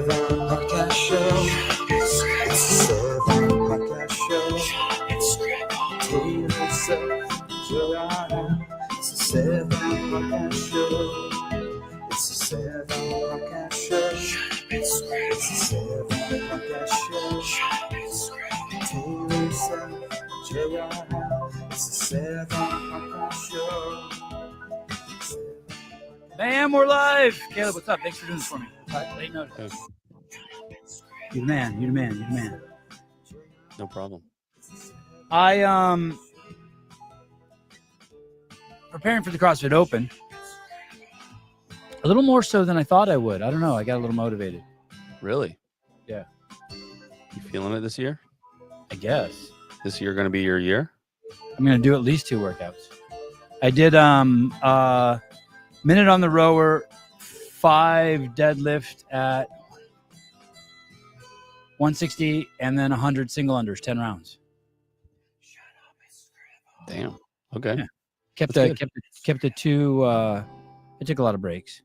Seven Podcast Show. It's Seven Podcast Show. Taylor yourself, enjoy our time. It's the Seven Podcast Show. It's the Seven Podcast Show. It's the Seven Podcast Show. Taylor yourself, enjoy our time. It's the Seven Podcast Show. Bam, we're live. Caleb, what's up? Thanks for doing this for me. Late notice. You're the man. You're the man. You're the man. No problem. I preparing for the CrossFit Open. A little more so than I thought I would. I don't know. I got a little motivated. Really? Yeah. You feeling it this year? I guess. This year going to be your year? I'm going to do at least 2 workouts. I did minute on the rower, 5 deadlift at 160, and then 100 single unders, 10 rounds. Damn. Okay. Yeah. Kept the 2. I took a lot of breaks.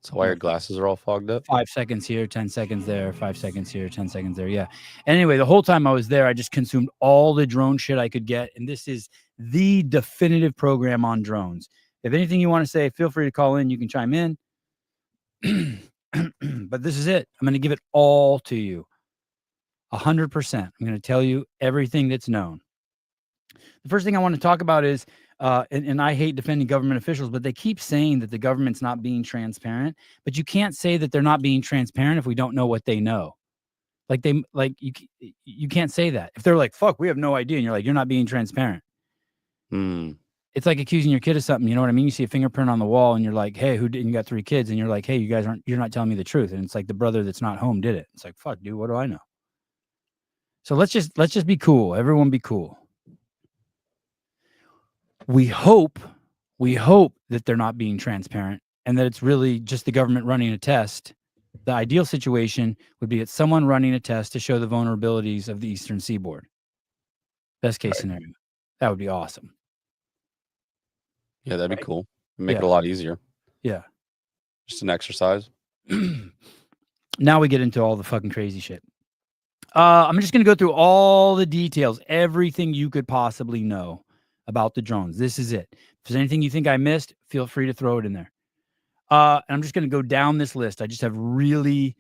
So why your glasses are all fogged up? 5 seconds here, 10 seconds there, 5 seconds here, 10 seconds there. Yeah. And anyway, the whole time I was there, I just consumed all the drone shit I could get. And this is the definitive program on drones. If anything you want to say, feel free to call in. You can chime in. But this is it. I'm going to give it all to you. 100%. I'm going to tell you everything that's known. The first thing I want to talk about is, and I hate defending government officials, but they keep saying that the government's not being transparent. But you can't say that they're not being transparent if we don't know what they know. You can't say that. If they're like, fuck, we have no idea. And you're like, you're not being transparent. It's like accusing your kid of something. You know what I mean? You see a fingerprint on the wall and you're like, hey, who did? And you got 3 kids and you're like, hey, you're not telling me the truth. And it's like the brother that's not home did it. It's like, fuck, dude, what do I know? So let's just be cool. Everyone be cool. We hope that they're not being transparent and that it's really just the government running a test. The ideal situation would be it's someone running a test to show the vulnerabilities of the Eastern Seaboard. Best case scenario. That would be awesome. Yeah, that'd be cool. Make it a lot easier. Yeah. Just an exercise. Now we get into all the fucking crazy shit. I'm just going to go through all the details, everything you could possibly know about the drones. This is it. If there's anything you think I missed, feel free to throw it in there. And I'm just going to go down this list. I just have really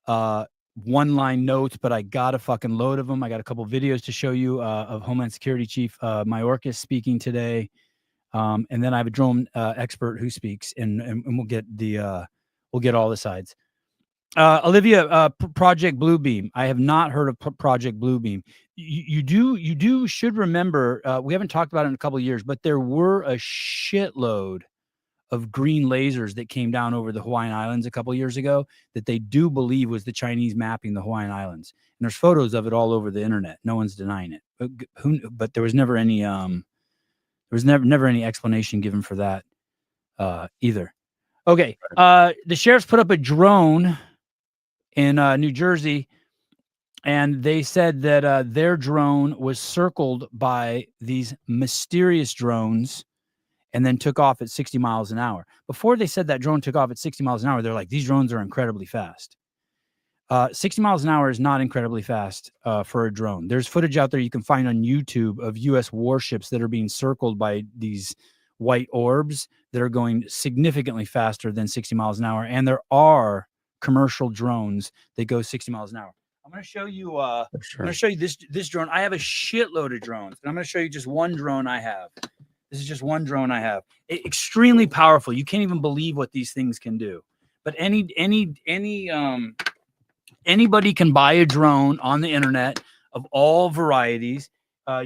one-line notes, but I got a fucking load of them. I got a couple videos to show you of Homeland Security Chief Mayorkas speaking today. And then I have a drone expert who speaks, and we'll get all the sides. Olivia, Project Bluebeam. I have not heard of Project Bluebeam. You should remember, we haven't talked about it in a couple of years, but there were a shitload of green lasers that came down over the Hawaiian Islands a couple of years ago that they do believe was the Chinese mapping the Hawaiian Islands. And there's photos of it all over the internet. No one's denying it. But there was never any never any explanation given for that either. Okay. The sheriffs put up a drone in New Jersey, and they said that their drone was circled by these mysterious drones and then took off at 60 miles an hour. Before they said that drone took off at 60 miles an hour, they're like, these drones are incredibly fast. 60 miles an hour is not incredibly fast for a drone. There's footage out there you can find on YouTube of U.S. warships that are being circled by these white orbs that are going significantly faster than 60 miles an hour. And there are commercial drones that go 60 miles an hour. I'm going to show you. I'm going to show you this drone. I have a shitload of drones, and I'm going to show you just one drone I have. This is just one drone I have. Extremely powerful. You can't even believe what these things can do. But anybody can buy a drone on the internet of all varieties.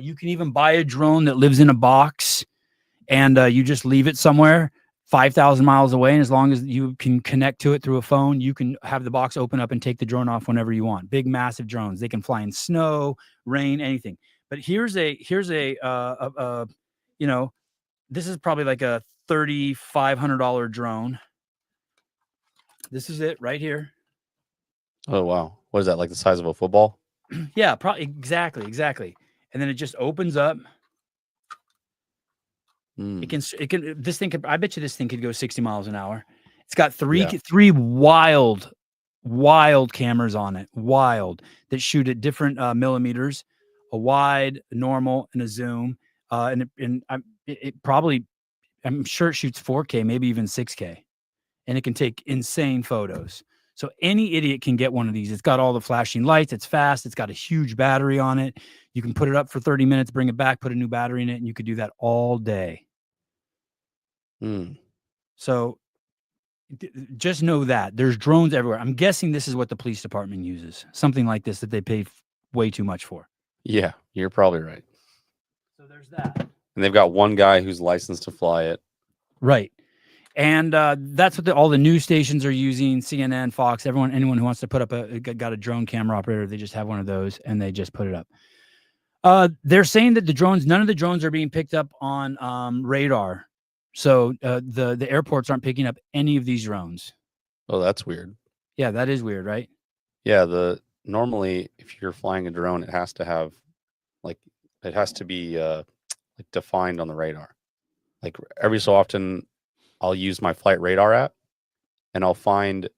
You can even buy a drone that lives in a box, and you just leave it somewhere 5,000 miles away. And as long as you can connect to it through a phone, you can have the box open up and take the drone off whenever you want. Big, massive drones. They can fly in snow, rain, anything. But here's a this is probably like a $3,500 drone. This is it right here. Oh, wow. What is that, like the size of a football? Yeah, probably exactly. And then it just opens up. It can. This thing could. I bet you this thing could go 60 miles an hour. It's got three wild wild cameras on it, wild, that shoot at different millimeters, a wide, a normal, and a zoom. It probably, I'm sure it shoots 4K, maybe even 6K, and it can take insane photos. So any idiot can get one of these. It's got all the flashing lights. It's fast. It's got a huge battery on it. You can put it up for 30 minutes, bring it back, put a new battery in it, and you could do that all day. So just know that there's drones everywhere. I'm guessing this is what the police department uses, something like this that they pay way too much for. Yeah, you're probably right. So there's that. And they've got one guy who's licensed to fly it. Right. And that's what all the news stations are using, CNN, Fox, anyone who wants to put up got a drone camera operator, they just have one of those and they just put it up. They're saying that none of the drones are being picked up on radar. So the airports aren't picking up any of these drones. Oh, that's weird. Yeah, that is weird, right? Yeah, normally if you're flying a drone, it has to be defined on the radar. Like every so often I'll use my flight radar app and I'll find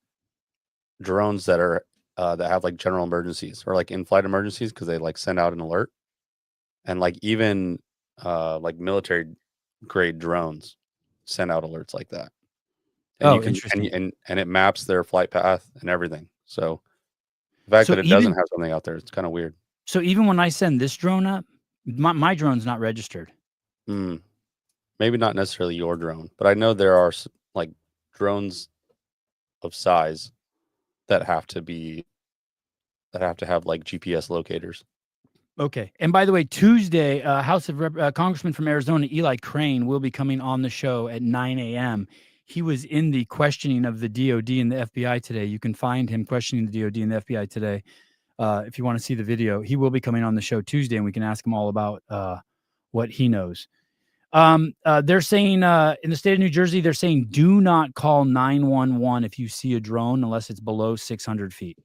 drones that are that have like general emergencies or like in-flight emergencies because they like send out an alert. And like even like military grade drones send out alerts like that. And interesting. And it maps their flight path and everything. So the fact that it doesn't have something out there, it's kind of weird. So even when I send this drone up, my drone's not registered. Maybe not necessarily your drone, but I know there are like drones of size that have to have like GPS locators. Okay. And by the way, Tuesday, Congressman from Arizona, Eli Crane, will be coming on the show at 9 a.m. He was in the questioning of the DOD and the FBI today. You can find him questioning the DOD and the FBI today. If you want to see the video, he will be coming on the show Tuesday, and we can ask him all about what he knows. They're saying in the state of New Jersey, they're saying do not call 911 if you see a drone unless it's below 600 feet.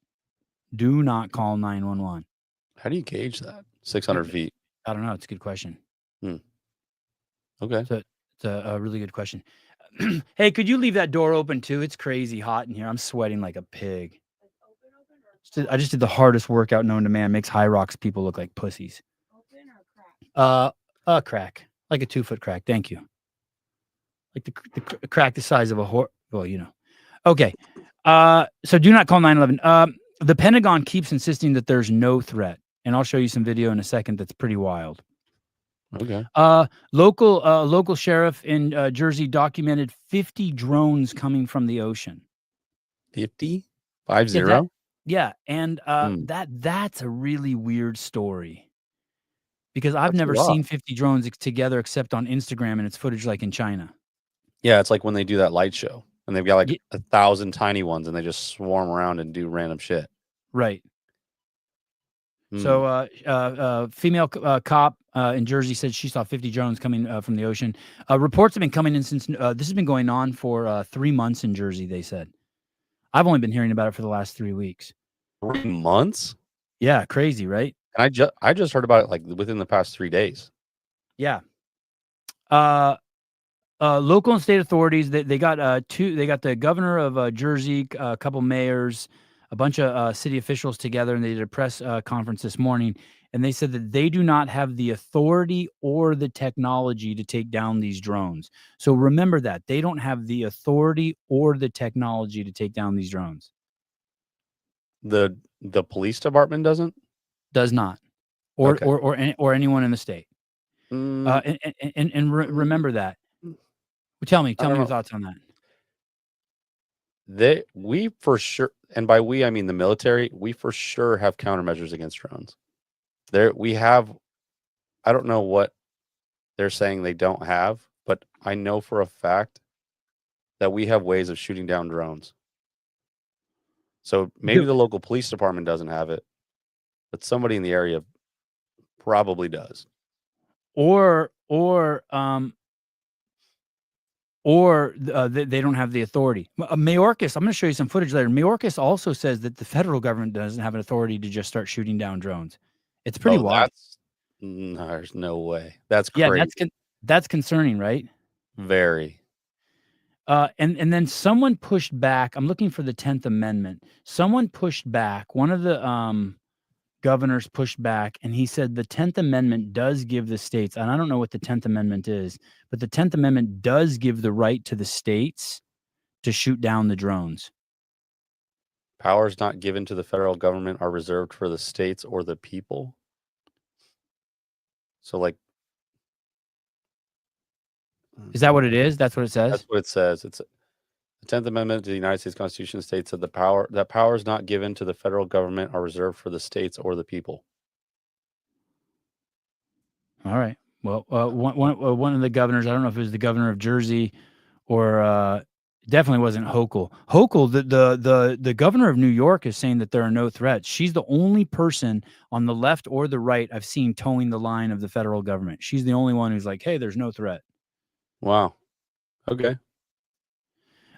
Do not call 911. How do you gauge that? 600 feet? I don't know. It's a good question. Okay. So it's a really good question. Hey, could you leave that door open too? It's crazy hot in here. I'm sweating like a pig. I just did the hardest workout known to man. Makes High Rocks people look like pussies. Open or crack? A crack. Like a 2-foot crack. Thank you. Like the crack the size of a horse. Well, you know. Okay. So do not call 911. The Pentagon keeps insisting that there's no threat. And I'll show you some video in a second that's pretty wild. Okay. Local sheriff in Jersey documented 50 drones coming from the ocean. 50? 50? Yeah. And that's a really weird story. Because I've never seen 50 drones together except on Instagram, and it's footage like in China. Yeah, it's like when they do that light show, and they've got like 1,000 tiny ones, and they just swarm around and do random shit. Right. So, female cop in Jersey said she saw 50 drones coming from the ocean. Reports have been coming in since this has been going on for 3 months in Jersey, they said. I've only been hearing about it for the last 3 weeks. 3 months? Yeah, crazy, right? And I just heard about it like within the past 3 days. Yeah. Local and state authorities, they got the governor of Jersey, a couple mayors, a bunch of city officials together, and they did a press conference this morning, and they said that they do not have the authority or the technology to take down these drones. So remember that. They don't have the authority or the technology to take down these drones. The police department doesn't? Does not. Or anyone in the state. Remember that. Tell me your thoughts on that. We for sure, and by we I mean the military, we for sure have countermeasures against drones. I don't know what they're saying they don't have, but I know for a fact that we have ways of shooting down drones. So maybe the local police department doesn't have it, but somebody in the area probably does. Or they don't have the authority. Mayorkas, I'm going to show you some footage later. Mayorkas also says that the federal government doesn't have an authority to just start shooting down drones. It's pretty wild. There's no way. That's crazy. Yeah, that's concerning, right? Very. And then someone pushed back. I'm looking for the 10th Amendment. Someone pushed back. One of the governors pushed back, and he said the 10th Amendment does give the states, and I don't know what the 10th Amendment is, but the 10th Amendment does give the right to the states to shoot down the drones. Powers not given to the federal government are reserved for the states or the people. So, like, Is that what it is? That's what it says? that's what it says. It's the 10th Amendment to the United States Constitution states that powers not given to the federal government are reserved for the states or the people. All right. Well, one of the governors, I don't know if it was the governor of Jersey or definitely wasn't Hochul. Hochul, the governor of New York, is saying that there are no threats. She's the only person on the left or the right I've seen towing the line of the federal government. She's the only one who's like, hey, there's no threat. Wow. Okay.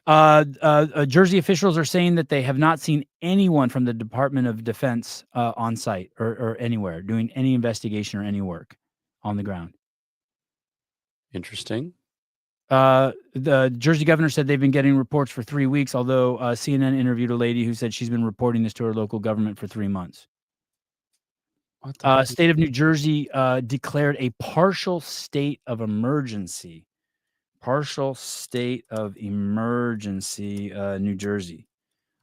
Jersey officials are saying that they have not seen anyone from the Department of Defense on site or anywhere doing any investigation or any work on the ground. Interesting. The Jersey governor said they've been getting reports for 3 weeks, although CNN interviewed a lady who said she's been reporting this to her local government for 3 months. What the State of New Jersey declared a partial state of emergency. Partial state of emergency, New Jersey.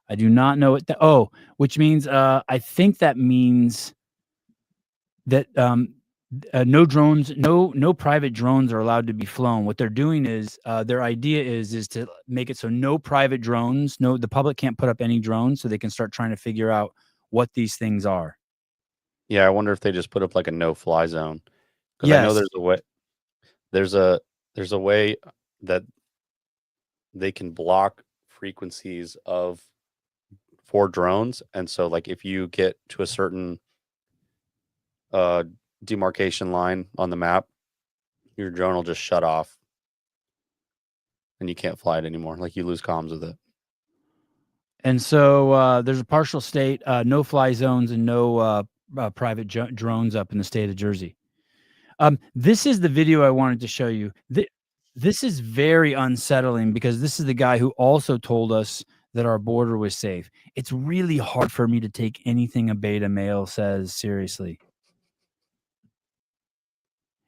I do not know what which means I think that means that no drones, no private drones are allowed to be flown. What they're doing is their idea is to make it so no private drones, the public can't put up any drones, so they can start trying to figure out what these things are. Yeah, I wonder if they just put up like a no-fly zone. Because I know Yes. there's a way. There's a way that they can block frequencies for drones, and so like if you get to a certain demarcation line on the map, your drone will just shut off, and you can't fly it anymore. Like you lose comms with it. And so there's a partial state, no fly zones, and no private drones up in the state of Jersey. This is the video I wanted to show you. This is very unsettling because this is the guy who also told us that our border was safe. It's really hard for me to take anything a beta male says seriously.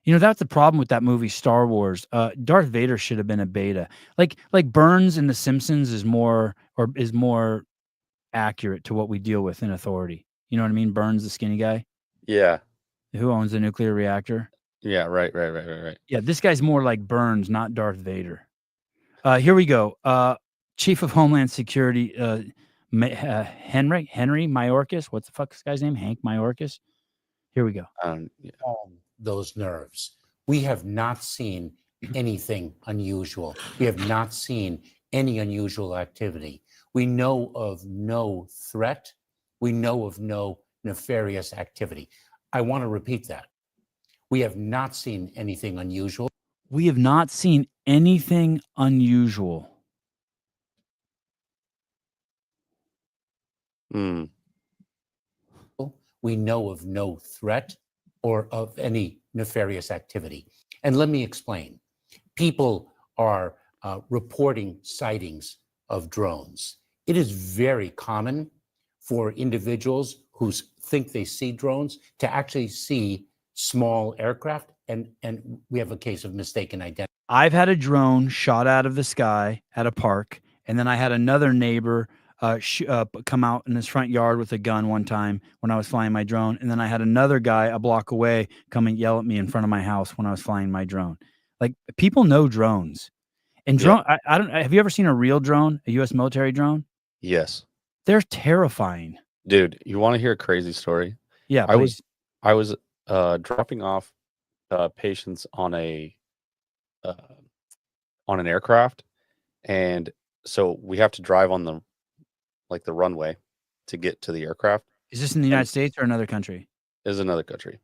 You know, that's the problem with that movie Star Wars. Darth Vader should have been a beta. Like Burns in The Simpsons is more accurate to what we deal with in authority. You know what I mean? Burns, the skinny guy. Yeah. Who owns the nuclear reactor. Yeah, right. Yeah, this guy's more like Burns, not Darth Vader. Here we go. Chief of Homeland Security, Henry Mayorkas. What's the fuck this guy's name? Hank Mayorkas. Here we go. Yeah. Those nerves. We have not seen anything unusual. We have not seen any unusual activity. We know of no threat. We know of no nefarious activity. I want to repeat that. We have not seen anything unusual. We have not seen anything unusual. We know of no threat or of any nefarious activity. And let me explain. People are reporting sightings of drones. It is very common for individuals who think they see drones to actually see small aircraft, and we have a case of mistaken identity. I've had a drone shot out of the sky at a park, and then I had another neighbor come out in his front yard with a gun one time when I was flying my drone, and then I had another guy a block away come and yell at me in front of my house when I was flying my drone. Like, people know drones. And drone, yeah. I don't. Have you ever seen a real drone, a U.S. military drone? Yes. They're terrifying. Dude, you want to hear a crazy story? Yeah, please. I was dropping off patients on an aircraft, and so we have to drive on the runway to get to the aircraft. Is this in the United States or another country? Is another country.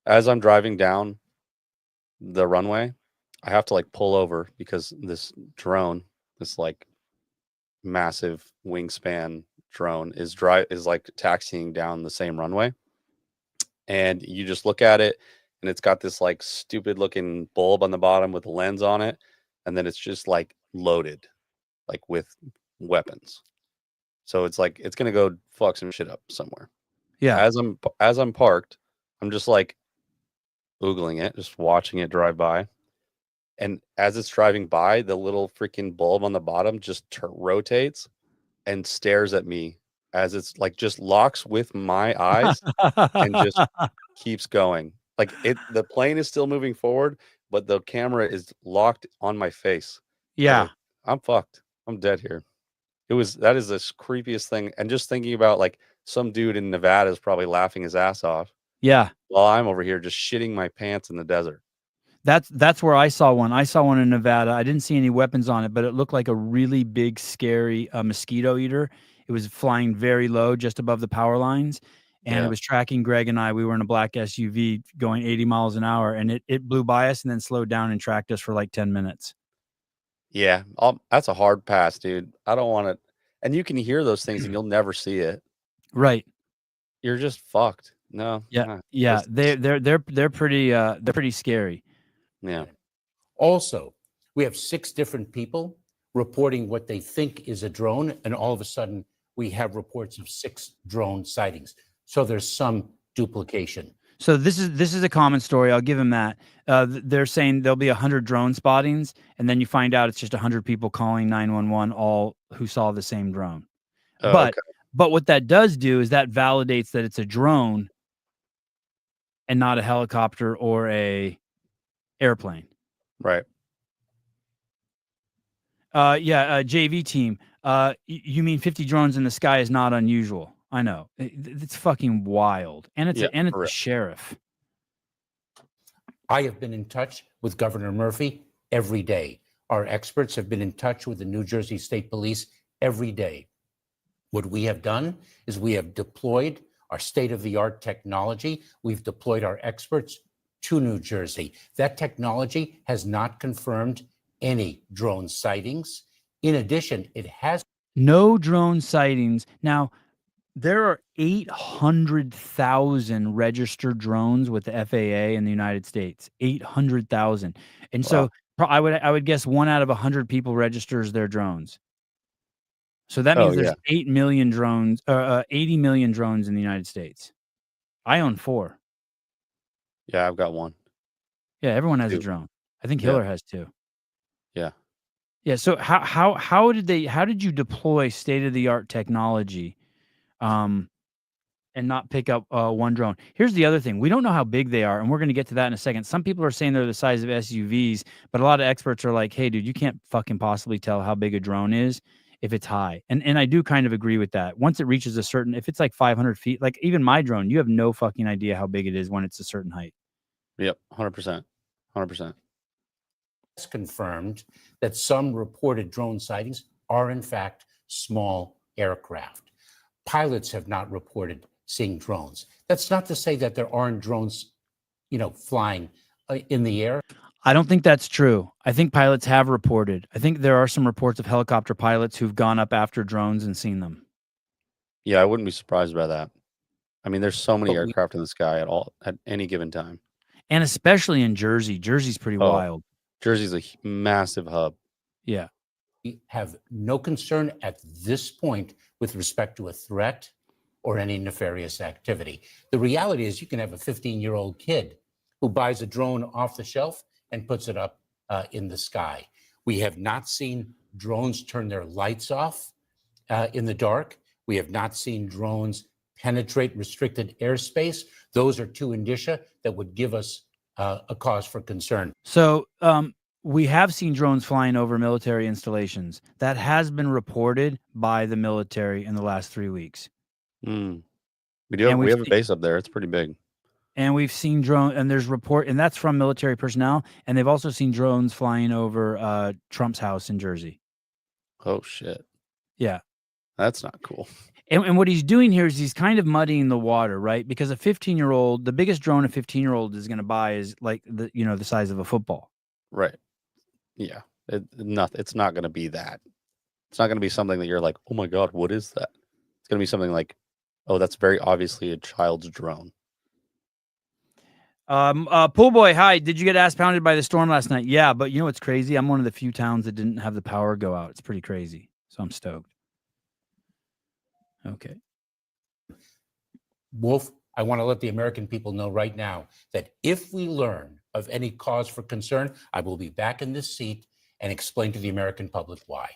As I'm driving down the runway, I have to pull over because this drone, this massive wingspan drone is taxiing down the same runway. And you just look at it, and it's got this stupid looking bulb on the bottom with a lens on it. And then it's just loaded, like with weapons. So it's like it's gonna go fuck some shit up somewhere. Yeah. As I'm parked, I'm just like oogling it, just watching it drive by. And as it's driving by, the little freaking bulb on the bottom just rotates and stares at me as it's like just locks with my eyes and just keeps going. Like the plane is still moving forward, but the camera is locked on my face. Yeah. I'm fucked. I'm dead here. That is the creepiest thing. And just thinking about like some dude in Nevada is probably laughing his ass off Yeah. while I'm over here just shitting my pants in the desert. That's where I saw one. I saw one in Nevada. I didn't see any weapons on it, but it looked like a really big, scary mosquito eater. It was flying very low, just above the power lines, and it was tracking Greg and I. We were in a black SUV going 80 miles an hour, and it blew by us and then slowed down and tracked us for like 10 minutes. Yeah, that's a hard pass, dude. I don't want to. And you can hear those things, and you'll never see it. Right. You're just fucked. No. Yeah. Yeah. They're pretty scary. Yeah. Also, we have 6 different people reporting what they think is a drone, and all of a sudden we have reports of 6 drone sightings. So there's some duplication. So this is a common story. I'll give him that. They're saying there'll be 100 drone spottings, and then you find out it's just 100 people calling 911, all who saw the same drone. But what that does do is that validates that it's a drone and not a helicopter or a airplane. Right. JV team. You mean 50 drones in the sky is not unusual? I know. It's fucking wild, and it's a sheriff. I have been in touch with Governor Murphy every day. Our experts have been in touch with the New Jersey State Police every day. What we have done is we have deployed our state-of-the-art technology. We've deployed our experts to New Jersey. That technology has not confirmed any drone sightings. In addition, it has no drone sightings. Now, there are 800,000 registered drones with the FAA in the United States. 800,000. And so I would guess 1 out of 100 people registers their drones. So that means there's 8 million drones, 80 million drones in the United States. I own 4. Yeah, I've got 1. Yeah, everyone has a drone. I think Hiller has 2. Yeah. Yeah. So how did you deploy state-of-the-art technology and not pick up 1 drone? Here's the other thing. We don't know how big they are, and we're going to get to that in a second. Some people are saying they're the size of SUVs, but a lot of experts are like, hey, dude, you can't fucking possibly tell how big a drone is if it's high. And I do kind of agree with that. Once it reaches a certain, if it's like 500 feet, like even my drone, you have no fucking idea how big it is when it's a certain height. Yep. 100%. 100%. It's confirmed that some reported drone sightings are in fact small aircraft. Pilots have not reported seeing drones. That's not to say that there aren't drones, flying in the air. I don't think that's true. I think pilots have reported. I think there are some reports of helicopter pilots who've gone up after drones and seen them. Yeah, I wouldn't be surprised by that. I mean, there's so many aircraft in the sky at any given time. And especially in Jersey. Jersey's pretty wild. Jersey's a massive hub. Yeah. We have no concern at this point with respect to a threat or any nefarious activity. The reality is you can have a 15-year-old kid who buys a drone off the shelf and puts it up in the sky. We have not seen drones turn their lights off in the dark. We have not seen drones penetrate restricted airspace. Those are 2 indicia that would give us a cause for concern. So we have seen drones flying over military installations. That has been reported by the military in the last 3 weeks. We have a base up there. It's pretty big. And we've seen drone, and there's report, and that's from military personnel. And they've also seen drones flying over Trump's house in Jersey. Oh shit! Yeah, that's not cool. And what he's doing here is he's kind of muddying the water, right? Because a 15-year-old, the biggest drone a 15-year-old is going to buy is like the size of a football. Right. Yeah. It's not going to be that. It's not going to be something that you're like, oh my god, what is that? It's going to be something like, oh, that's very obviously a child's drone. Pool boy, hi. Did you get ass pounded by the storm last night? Yeah, but you know what's crazy? I'm one of the few towns that didn't have the power go out. It's pretty crazy. So I'm stoked. Okay. Wolf, I want to let the American people know right now that if we learn of any cause for concern, I will be back in this seat and explain to the American public why.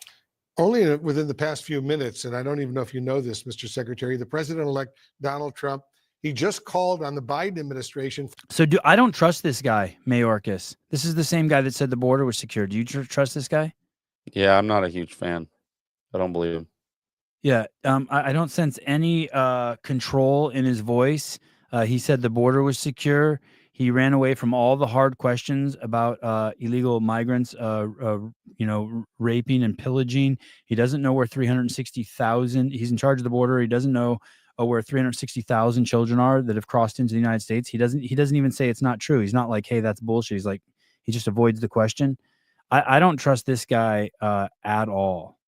Only within the past few minutes, and I don't even know if you know this, Mr. Secretary, the president-elect Donald Trump, he just called on the Biden administration. So I don't trust this guy, Mayorkas. This is the same guy that said the border was secure. Do you trust this guy? Yeah, I'm not a huge fan. I don't believe him. Yeah, I don't sense any control in his voice. He said the border was secure. He ran away from all the hard questions about illegal migrants, raping and pillaging. He doesn't know where 360,000. He's in charge of the border. He doesn't know where 360,000 children are that have crossed into the United States. He doesn't even say it's not true. He's not like, hey, that's bullshit. He's like, he just avoids the question. I don't trust this guy at all.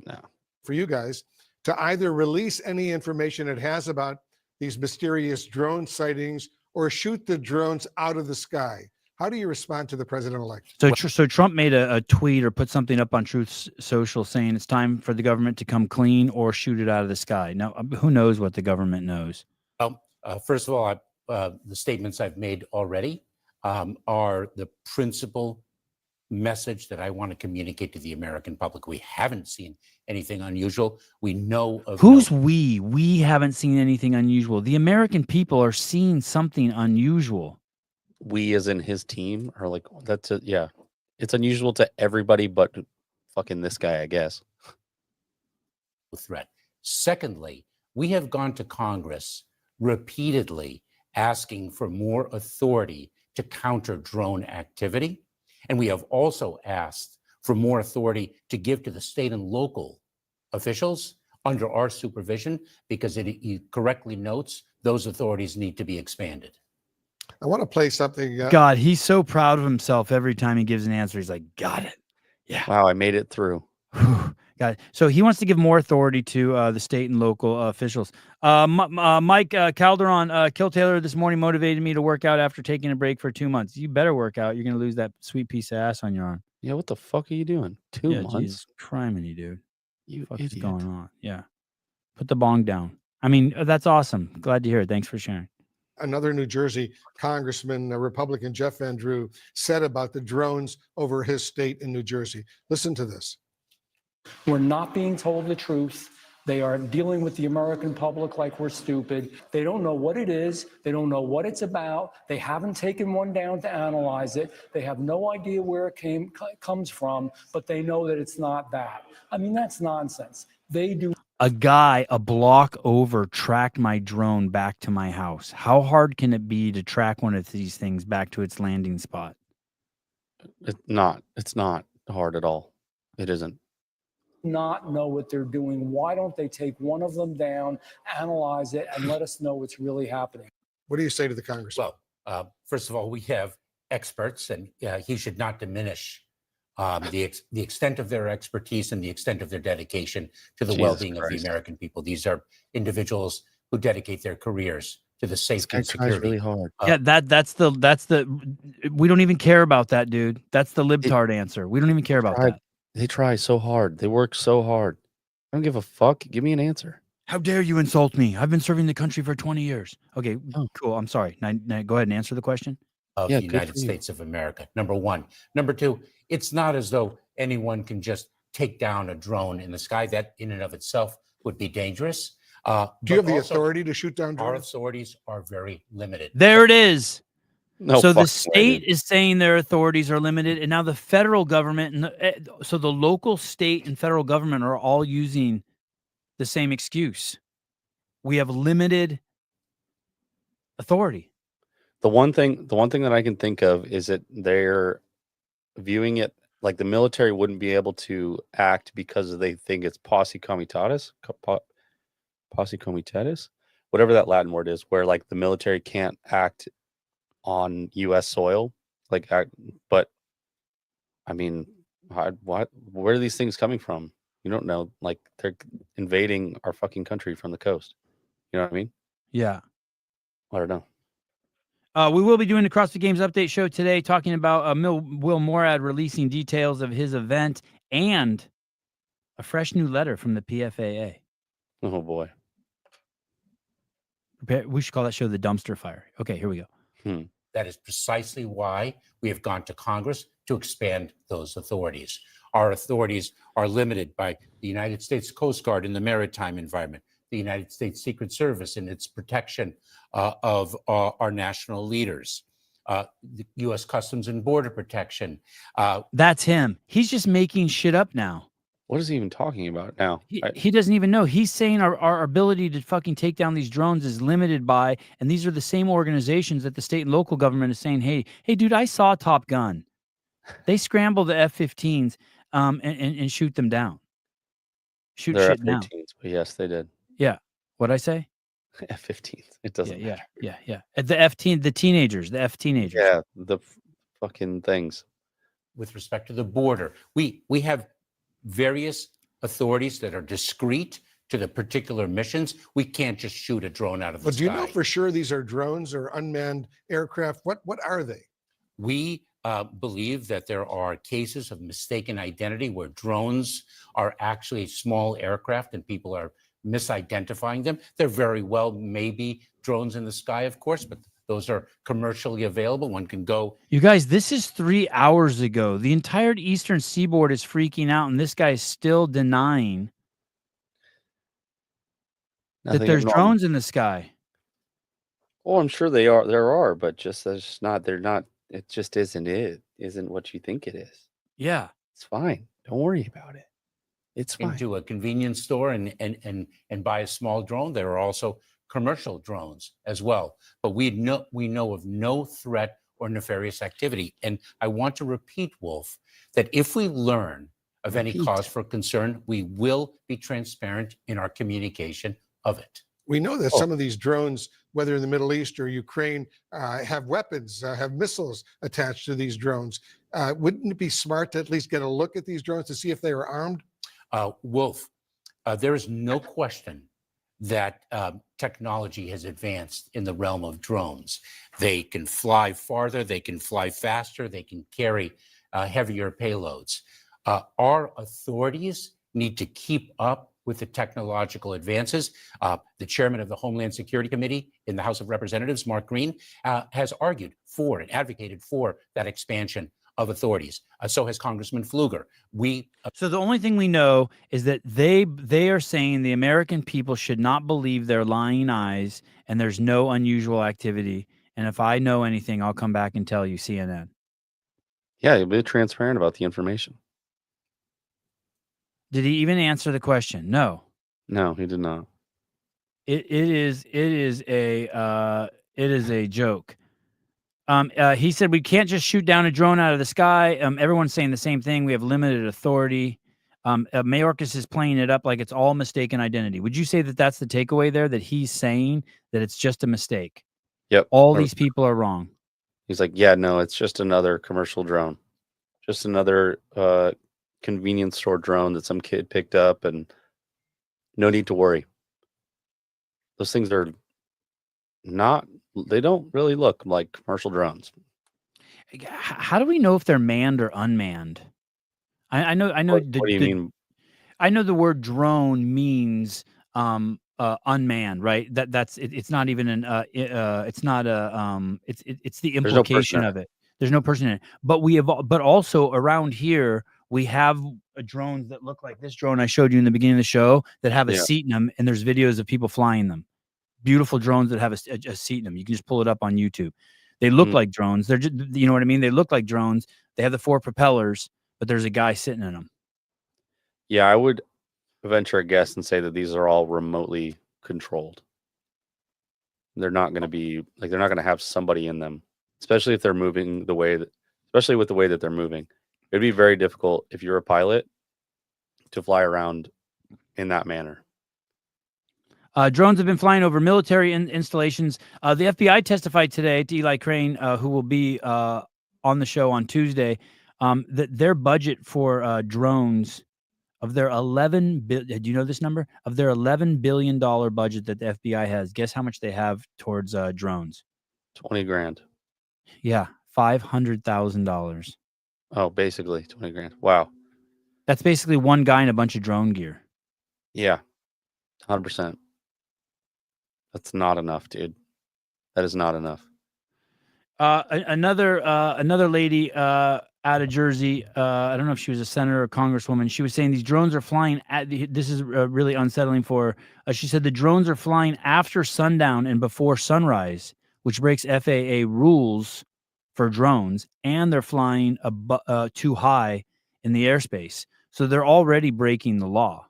No. For you guys to either release any information it has about these mysterious drone sightings or shoot the drones out of the sky. How do you respond to the president-elect? So Trump made a tweet or put something up on Truth Social saying it's time for the government to come clean or shoot it out of the sky. Now, who knows what the government knows? First of all, the statements I've made already are the principal message that I want to communicate to the American public. We haven't seen anything unusual. We know of who's we? We haven't seen anything unusual. The American people are seeing something unusual. We, as in his team, are like, yeah. It's unusual to everybody but fucking this guy, I guess. Threat. Secondly, we have gone to Congress repeatedly asking for more authority to counter drone activity. And we have also asked for more authority to give to the state and local officials under our supervision, because he correctly notes those authorities need to be expanded. I want to play something. God, he's so proud of himself every time he gives an answer. He's like, got it. Yeah. Wow, I made it through. Got it. So he wants to give more authority to the state and local officials. Mike Calderon, Kill Taylor this morning motivated me to work out after taking a break for 2 months. You better work out. You're going to lose that sweet piece of ass on your arm. Yeah, what the fuck are you doing? 2 months? Jesus, criminy, dude. You What idiot. is going on? Yeah. Put the bong down. I mean, that's awesome. Glad to hear it. Thanks for sharing. Another New Jersey congressman, Republican Jeff Van Drew, said about the drones over his state in New Jersey. Listen to this. We're not being told the truth. They are dealing with the American public like we're stupid. They don't know what it is. They don't know what it's about. They haven't taken one down to analyze it. They have no idea where it comes from, but they know that it's not that. I mean, that's nonsense. They do. A guy a block over tracked my drone back to my house. How hard can it be to track one of these things back to its landing spot? It's not hard at all. It isn't. Not know what they're doing. Why don't they take one of them down, analyze it, and let us know what's really happening? What do you say to the congressman? Well, first of all, we have experts, and he should not diminish the extent of their expertise and the extent of their dedication to the well-being of the American people. These are individuals who dedicate their careers to the safety and security. Really hard. Yeah, that's the we don't even care about that, dude. That's the libtard answer. We don't even care about that. They try so hard. They work so hard. I don't give a fuck. Give me an answer. How dare you insult me? I've been serving the country for 20 years. Okay, cool. I'm sorry. Now go ahead and answer the question. Of the United States of America, number one. Number two, it's not as though anyone can just take down a drone in the sky. That in and of itself would be dangerous. Do you have the authority to shoot down drones? Our authorities are very limited. There it is. No, so the state is saying their authorities are limited, and now the federal government and so the local, state, and federal government are all using the same excuse. We have limited authority. The one thing that I can think of is that they're viewing it like the military wouldn't be able to act because they think it's posse comitatus, whatever that Latin word is, where like the military can't act on U.S. soil, but I mean, where are these things coming from? You don't know. Like they're invading our fucking country from the coast. You know what I mean? Yeah. I don't know. We will be doing the CrossFit Games update show today, talking about Will Morad releasing details of his event and a fresh new letter from the PFAA. Oh boy. We should call that show the dumpster fire. Okay, here we go. That is precisely why we have gone to Congress to expand those authorities. Our authorities are limited by the United States Coast Guard in the maritime environment, the United States Secret Service in its protection of our national leaders, the U.S. Customs and Border Protection. That's him. He's just making shit up now. What is he even talking about now? He doesn't even know. He's saying our ability to fucking take down these drones is limited by, and these are the same organizations that the state and local government is saying, hey, dude, I saw Top Gun. They scramble the F-15s and shoot them down. Shoot They're shit down. F-18s, but yes, they did. Yeah. What'd I say? F-15s. It doesn't matter. Yeah. The F-teen, the teenagers, the F-teenagers. Yeah, the fucking things. With respect to the border, we have various authorities that are discrete to the particular missions. We can't just shoot a drone out of the But sky. do you know for sure these are drones or unmanned aircraft? What are they? We believe that there are cases of mistaken identity where drones are actually small aircraft and people are misidentifying them. There very well may be drones in the sky, of course, but those are commercially available. One can go. You guys, this is 3 hours ago. The entire eastern seaboard is freaking out, and this guy is still denying that there's drones in the sky. Oh, I'm sure there are, but just that's not. They're not. It just isn't. It isn't what you think it is. Yeah, it's fine. Don't worry about it. It's fine. Into a convenience store and buy a small drone. There are also commercial drones as well, but we know of no threat or nefarious activity. And I want to repeat, Wolf, that if we learn of any cause for concern, we will be transparent in our communication of it. We know that some of these drones, whether in the Middle East or Ukraine, have weapons, have missiles attached to these drones. Wouldn't it be smart to at least get a look at these drones to see if they are armed? Wolf, there is no question that technology has advanced in the realm of drones. They can fly farther, they can fly faster, they can carry heavier payloads. Our authorities need to keep up with the technological advances. The chairman of the Homeland Security Committee in the House of Representatives, Mark Green, has argued for and advocated for that expansion of authorities. So has Congressman Pfluger. So the only thing we know is that they are saying the American people should not believe their lying eyes, and there's no unusual activity. And if I know anything, I'll come back and tell you, CNN. Yeah, you'll be transparent about the information. Did he even answer the question? No. No, he did not. It is a joke. He said we can't just shoot down a drone out of the sky. Everyone's saying the same thing. We have limited authority. Mayorkas is playing it up like it's all mistaken identity. Would you say that that's the takeaway there, that he's saying that it's just a mistake? Yep. All these people are wrong. He's like, yeah, no, it's just another commercial drone. Just another convenience store drone that some kid picked up, and no need to worry. Those things are not, they don't really look like commercial drones. How do we know if they're manned or unmanned? I know. What do you mean? I know the word drone means unmanned, right? It's not even an it's not a it's the implication of it. There's no person in it. But also around here we have drones that look like this drone I showed you in the beginning of the show that have a seat in them, and there's videos of people flying them. Beautiful drones that have a seat in them. You can just pull it up on YouTube. They look like drones. They're just, you know what I mean? They look like drones. They have the 4 propellers, but there's a guy sitting in them. Yeah, I would venture a guess and say that these are all remotely controlled. They're not going to be like, they're not going to have somebody in them, especially if they're moving the way that, especially with the way that they're moving. It'd be very difficult if you're a pilot to fly around in that manner. Drones have been flying over military installations. The FBI testified today to Eli Crane, who will be on the show on Tuesday, that their budget for drones, of their do you know this number? Of their $11 billion budget that the FBI has, guess how much they have towards drones? 20 grand. Yeah, $500,000. Oh, basically 20 grand. Wow. That's basically one guy in a bunch of drone gear. Yeah. 100%. That's not enough, dude. That is not enough. Another lady out of Jersey. I don't know if she was a senator or congresswoman. She was saying these drones are flying this is really unsettling for her. She said the drones are flying after sundown and before sunrise, which breaks FAA rules for drones, and they're flying too high in the airspace. So they're already breaking the law.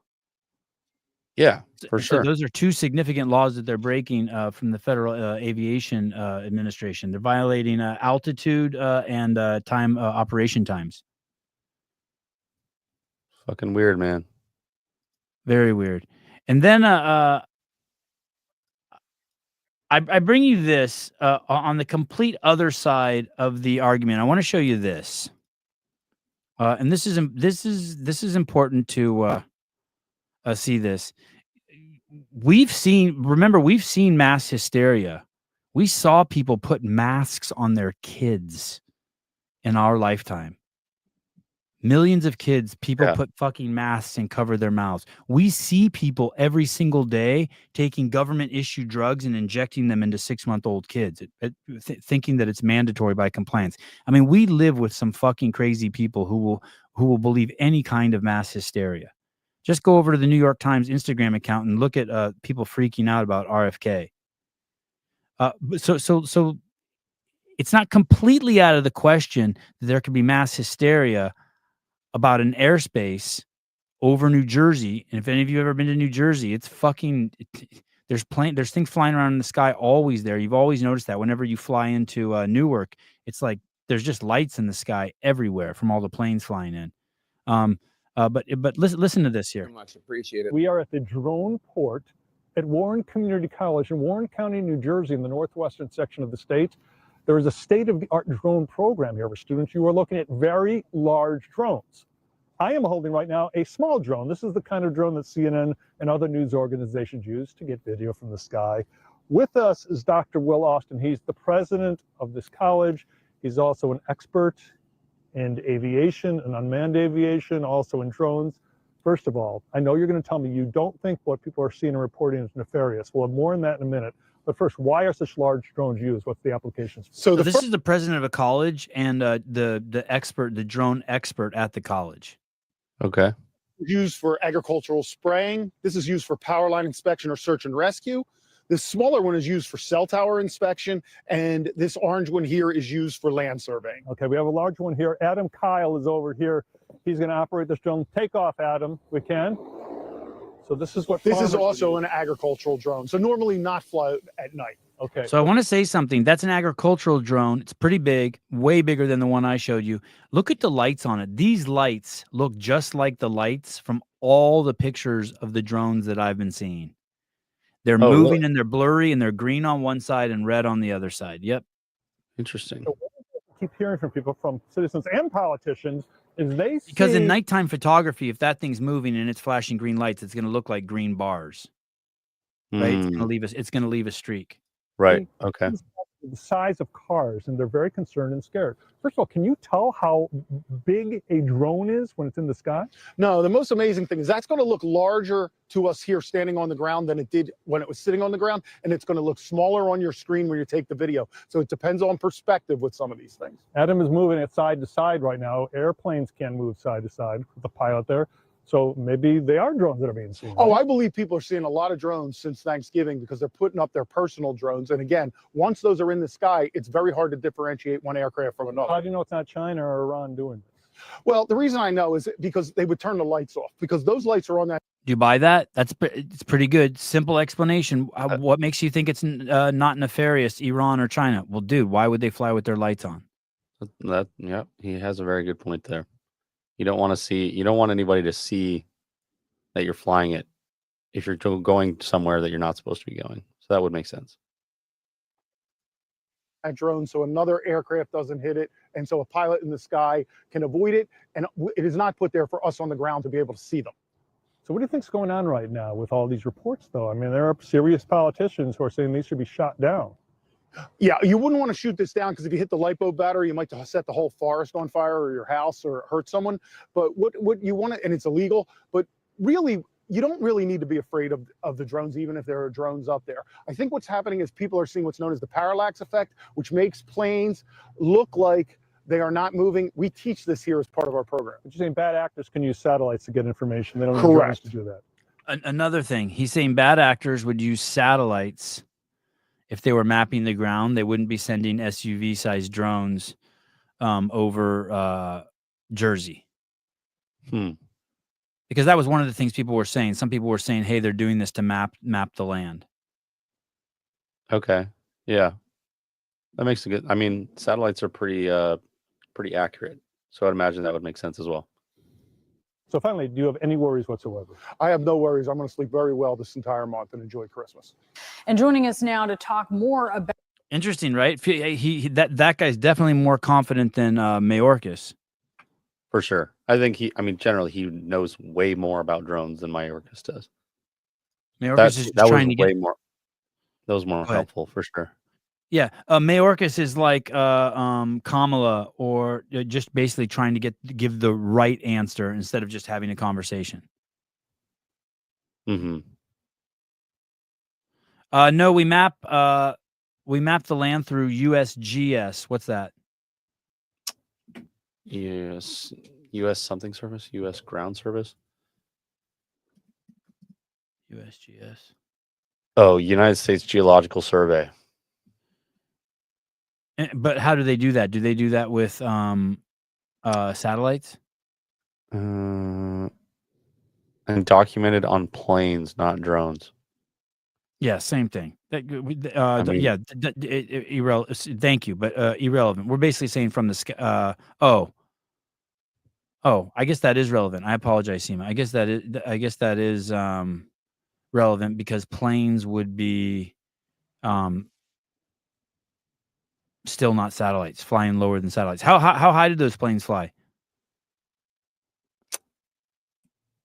Yeah, for So sure. those are two significant laws that they're breaking from the Federal Aviation Administration. They're violating altitude and operation times. Fucking weird, man. Very weird. And then I bring you this on the complete other side of the argument. I want to show you this, and this is important to see this. We've seen mass hysteria. We saw people put masks on their kids in our lifetime. Millions of kids, people put fucking masks and cover their mouths. We see people every single day taking government issued drugs and injecting them into 6-month-old kids, thinking that it's mandatory by compliance. I mean, we live with some fucking crazy people who will believe any kind of mass hysteria. Just go over to the New York Times Instagram account and look at people freaking out about RFK. So it's not completely out of the question that there could be mass hysteria about an airspace over New Jersey. And if any of you have ever been to New Jersey, it's fucking there's things flying around in the sky always there. You've always noticed that whenever you fly into Newark, it's like there's just lights in the sky everywhere from all the planes flying in. But listen to this here. Much appreciated. We are at the drone port at Warren Community College in Warren County, New Jersey, in the northwestern section of the state. There is a state-of-the-art drone program here for students. You are looking at very large drones. I am holding right now a small drone. This is the kind of drone that CNN and other news organizations use to get video from the sky. With us is Dr. Will Austin. He's the president of this college. He's also an expert in aviation and unmanned aviation, also in drones. First of all, I know you're going to tell me you don't think what people are seeing and reporting is nefarious. We'll have more on that in a minute. But first, why are such large drones used? What's the applications? So this is the president of a college and the drone expert at the college. Okay. Used for agricultural spraying. This is used for power line inspection or search and rescue. This smaller one is used for cell tower inspection, and this orange one here is used for land surveying. Okay, we have a large one here. Adam Kyle is over here. He's going to operate this drone. Take off, Adam. We can. So this is what this is also an agricultural drone. So normally not fly at night. Okay. So I want to say something. That's an agricultural drone. It's pretty big, way bigger than the one I showed you. Look at the lights on it. These lights look just like the lights from all the pictures of the drones that I've been seeing. They're moving really? and they're blurry and they're green on one side and red on the other side. Yep. Interesting. So what I keep hearing from people, from citizens and politicians, is they see... Because in nighttime photography, if that thing's moving and it's flashing green lights, it's going to look like green bars. Right? It's going to leave a streak. Right. Okay. The size of cars, and they're very concerned and scared. First of all, can you tell how big a drone is when it's in the sky? No, the most amazing thing is that's going to look larger to us here standing on the ground than it did when it was sitting on the ground, and it's going to look smaller on your screen when you take the video. So it depends on perspective with some of these things. Adam is moving it side to side right now. Airplanes can move side to side with the pilot there. So maybe they are drones that are being seen. Right? Oh, I believe people are seeing a lot of drones since Thanksgiving because they're putting up their personal drones. And again, once those are in the sky, it's very hard to differentiate one aircraft from another. How do you know it's not China or Iran doing this? Well, the reason I know is because they would turn the lights off, because those lights are on that. Do you buy that? It's pretty good. Simple explanation. What makes you think it's not nefarious, Iran or China? Well, dude, why would they fly with their lights on? Yeah, he has a very good point there. You don't want anybody to see that you're flying it if you're going somewhere that you're not supposed to be going. So that would make sense. That drone, so another aircraft doesn't hit it, and so a pilot in the sky can avoid it, and it is not put there for us on the ground to be able to see them. So what do you think's going on right now with all these reports, though? I mean, there are serious politicians who are saying these should be shot down. Yeah, you wouldn't want to shoot this down because if you hit the lipo battery, you might set the whole forest on fire or your house or hurt someone. But what you want to, and it's illegal, but really, you don't really need to be afraid of the drones, even if there are drones up there. I think what's happening is people are seeing what's known as the parallax effect, which makes planes look like they are not moving. We teach this here as part of our program. But you're saying bad actors can use satellites to get information. They don't need drones Correct. to do that. Another thing, he's saying bad actors would use satellites if they were mapping the ground. They wouldn't be sending SUV-sized drones over Jersey. Because that was one of the things people were saying. Some people were saying, hey, they're doing this to map the land. Okay. Yeah. That makes a good. I mean, satellites are pretty accurate. So I'd imagine that would make sense as well. So finally, do you have any worries whatsoever? I have no worries. I'm going to sleep very well this entire month and enjoy Christmas. And joining us now to talk more about. Interesting, right? That guy's definitely more confident than Mayorkas. For sure. I think generally he knows way more about drones than Mayorkas does. Mayorkas is trying to get more. That was more helpful for sure. Yeah, Mayorkas is like Kamala, or just basically trying to give the right answer instead of just having a conversation. Mm-hmm. No, we map the land through USGS. What's that? U.S. something service, U.S. ground service. USGS. Oh, United States Geological Survey. But how do they do that? Do they do that with satellites? And documented on planes, not drones. Yeah, same thing. Irrelevant. Thank you, but irrelevant. We're basically saying from the sky. I guess that is relevant. I apologize, Seema. I guess that is relevant because planes would be still not satellites, flying lower than satellites. How high did those planes fly?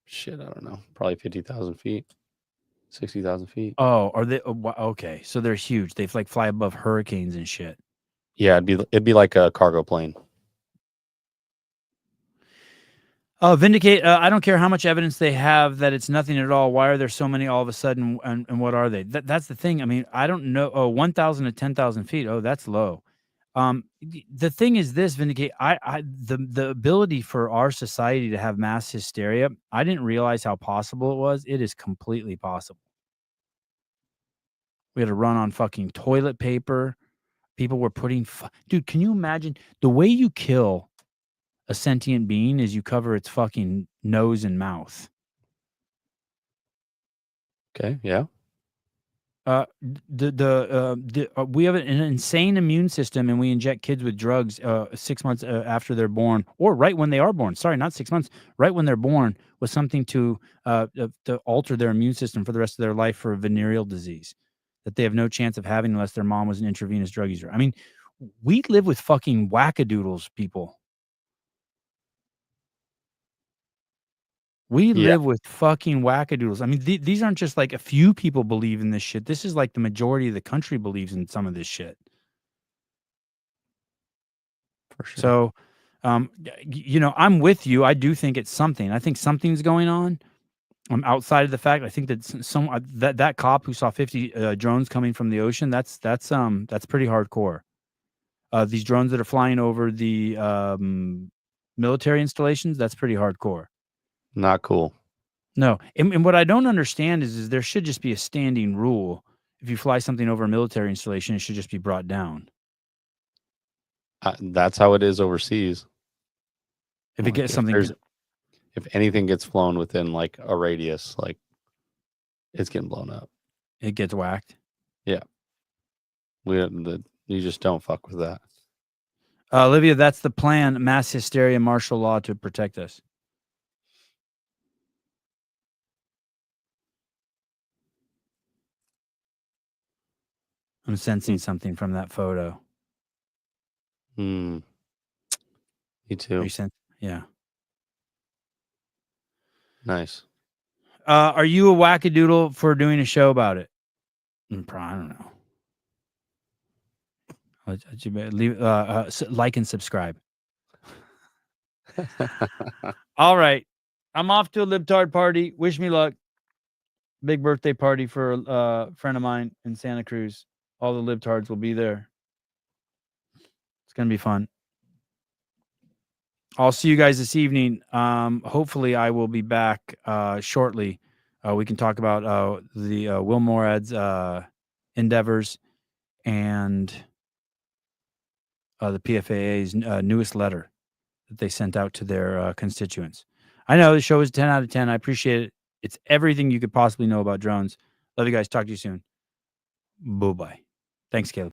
Shit, I don't know. Probably 50,000 feet, 60,000 feet. Oh, are they? Okay, so they're huge. They fly above hurricanes and shit. Yeah, it'd be like a cargo plane. Vindicate. I don't care how much evidence they have that it's nothing at all. Why are there so many all of a sudden? And what are they? That's the thing. I mean, I don't know. 1,000 to 10,000 feet. Oh, that's low. The thing is this, Vindicate. The ability for our society to have mass hysteria. I didn't realize how possible it was. It is completely possible. We had to run on fucking toilet paper. People were putting. Dude, can you imagine the way you kill a sentient being is you cover its fucking nose and mouth. Okay, yeah. We have an insane immune system, and we inject kids with drugs 6 months after they're born, or right when they are born. Sorry, not 6 months. Right when they're born, with something to alter their immune system for the rest of their life for a venereal disease that they have no chance of having unless their mom was an intravenous drug user. I mean, we live with fucking wackadoodles, people. We live with fucking wackadoodles. I mean, these aren't just like a few people believe in this shit. This is like the majority of the country believes in some of this shit. For sure. So, I'm with you. I do think it's something. I think something's going on. Outside of the fact, I think that that cop who saw 50 drones coming from the ocean, that's pretty hardcore. These drones that are flying over the military installations, that's pretty hardcore. Not cool. No. And what I don't understand is there should just be a standing rule. If you fly something over a military installation, it should just be brought down. That's how it is overseas. If it gets if anything gets flown within like a radius, like it's getting blown up. It gets whacked. Yeah. You just don't fuck with that. Olivia, that's the plan. Mass hysteria, martial law to protect us. I'm sensing something from that photo. Me too. Yeah. Nice. Are you a wackadoodle for doing a show about it? I don't know. Leave, like and subscribe. All right. I'm off to a libtard party. Wish me luck. Big birthday party for a friend of mine in Santa Cruz. All the libtards will be there. It's going to be fun. I'll see you guys this evening. Hopefully, I will be back shortly. We can talk about the Will Morad's endeavors and the PFAA's newest letter that they sent out to their constituents. I know the show is 10 out of 10. I appreciate it. It's everything you could possibly know about drones. Love you guys. Talk to you soon. Bye-bye. Thanks, Caleb.